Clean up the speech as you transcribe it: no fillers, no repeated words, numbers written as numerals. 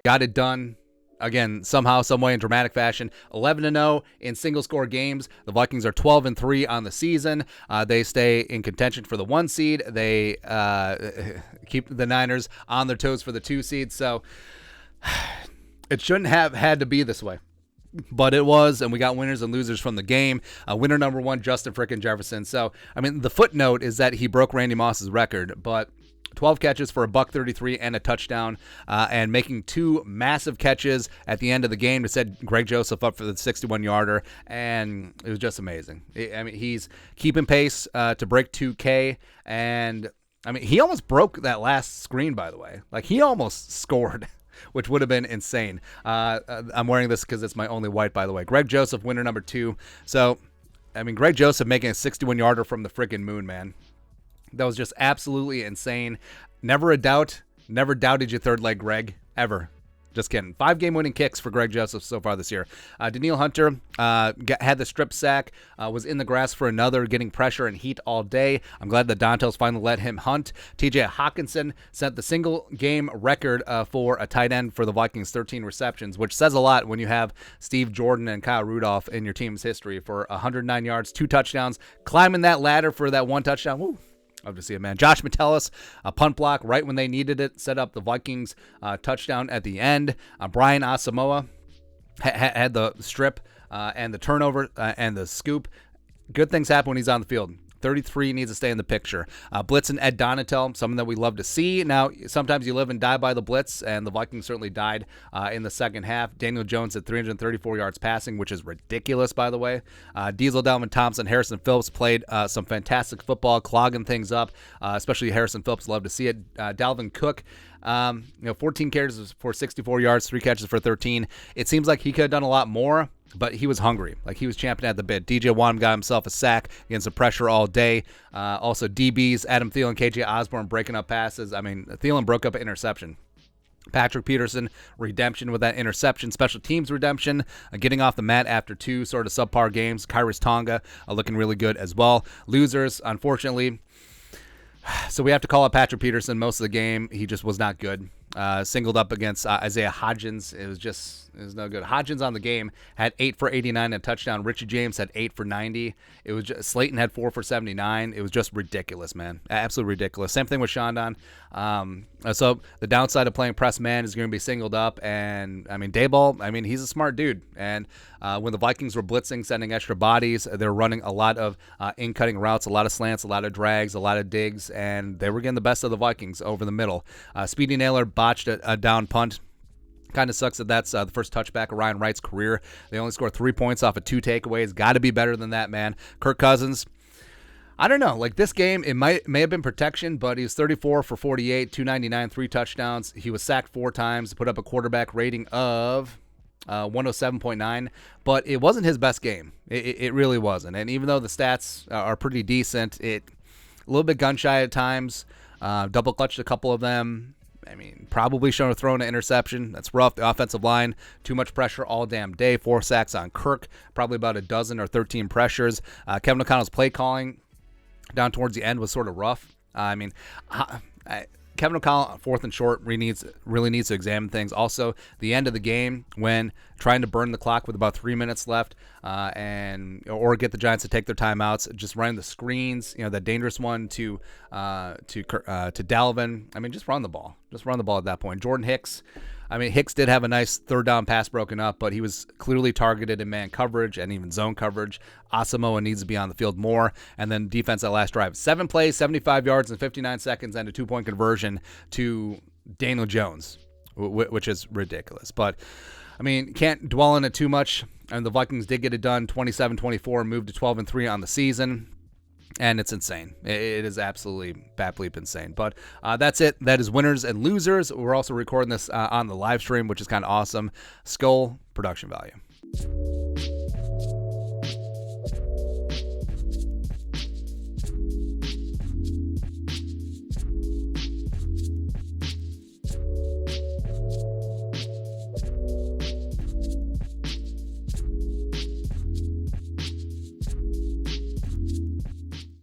got it done. Again, somehow, some way, in dramatic fashion. 11-0 in single-score games. The Vikings are 12-3 on the season. They stay in contention for the 1 seed. They keep the Niners on their toes for the 2 seed. So it shouldn't have had to be this way, but it was, and we got winners and losers from the game. Winner number 1, Justin frickin' Jefferson. So, I mean, the footnote is that he broke Randy Moss's record, but 12 catches for $133 and a touchdown, and making 2 massive catches at the end of the game to set Greg Joseph up for the 61-yarder, and it was just amazing. I mean, he's keeping pace to break 2K, and I mean, he almost broke that last screen, by the way. Like, he almost scored, which would have been insane. I'm wearing this because it's my only white, by the way. Greg Joseph, winner number 2. So, I mean, Greg Joseph making a 61-yarder from the friggin' moon, man. That was just absolutely insane. Never a doubt. Never doubted your third leg, Greg. Ever. Just kidding. 5 game-winning kicks for Greg Joseph so far this year. Danielle Hunter had the strip sack, was in the grass for another, getting pressure and heat all day. I'm glad the Dantel's finally let him hunt. TJ Hawkinson set the single-game record for a tight end for the Vikings, 13 receptions, which says a lot when you have Steve Jordan and Kyle Rudolph in your team's history for 109 yards, 2 touchdowns, climbing that ladder for that 1 touchdown. Woo. Love to see it, man. Josh Metellus, a punt block right when they needed it, set up the Vikings touchdown at the end. Brian Asamoah had the strip and the turnover and the scoop. Good things happen when he's on the field. 33 needs to stay in the picture. Blitz and Ed Donatel, something that we love to see. Now, sometimes you live and die by the blitz, and the Vikings certainly died in the second half. Daniel Jones at 334 yards passing, which is ridiculous, by the way. Diesel, Dalvin Thompson, Harrison Phillips played some fantastic football, clogging things up, especially Harrison Phillips. Love to see it. Dalvin Cook, 14 carries for 64 yards, 3 catches for 13. It seems like he could have done a lot more, but he was hungry. Like, he was champing at the bit. DJ Wan got himself a sack against the pressure all day. Also, DBs, Adam Thielen, KJ Osborne breaking up passes. I mean, Thielen broke up an interception. Patrick Peterson, redemption with that interception. Special teams redemption, getting off the mat after 2 sort of subpar games. Kyrus Tonga looking really good as well. Losers, unfortunately. So we have to call out Patrick Peterson most of the game. He just was not good. Singled up against Isaiah Hodgins. It was no good. Hodgins on the game had 8 for 89 and a touchdown. Richie James had 8 for 90. It was just, Slayton had 4 for 79. It was just ridiculous, man. Absolutely ridiculous. Same thing with Shondon. So the downside of playing press man is going to be singled up. And, I mean, Dayball, I mean, he's a smart dude. And when the Vikings were blitzing, sending extra bodies, they're running a lot of in-cutting routes, a lot of slants, a lot of drags, a lot of digs, and they were getting the best of the Vikings over the middle. Speedy Naylor botched a down punt. Kind of sucks that that's the first touchback of Ryan Wright's career. They only scored 3 points off of 2 takeaways. Got to be better than that, man. Kirk Cousins, I don't know. Like, this game, it may have been protection, but he was 34 for 48, 299, 3 touchdowns. He was sacked 4 times, put up a quarterback rating of 107.9, but it wasn't his best game. It really wasn't. And even though the stats are pretty decent, a little bit gun shy at times. Double clutched a couple of them. I mean, probably should have thrown an interception. That's rough. The offensive line, too much pressure all damn day. 4 sacks on Kirk, probably about a dozen or 13 pressures. Kevin O'Connell's play calling down towards the end was sort of rough. Kevin O'Connell, 4th and short, really needs to examine things. Also, the end of the game when trying to burn the clock with about 3 minutes left, or get the Giants to take their timeouts, just running the screens, that dangerous one to Dalvin. I mean, just run the ball. Just run the ball at that point. Jordan Hicks. I mean, Hicks did have a nice 3rd down pass broken up, but he was clearly targeted in man coverage and even zone coverage. Asamoah needs to be on the field more. And then defense that last drive. 7 plays, 75 yards in 59 seconds, and a 2-point conversion to Daniel Jones, which is ridiculous. But, I mean, can't dwell on it too much. And the Vikings did get it done, 27-24, moved to 12-3 on the season. And it's insane. It is absolutely bat bleep insane. But that's it. That is winners and losers. We're also recording this on the live stream, which is kind of awesome. Skull production value.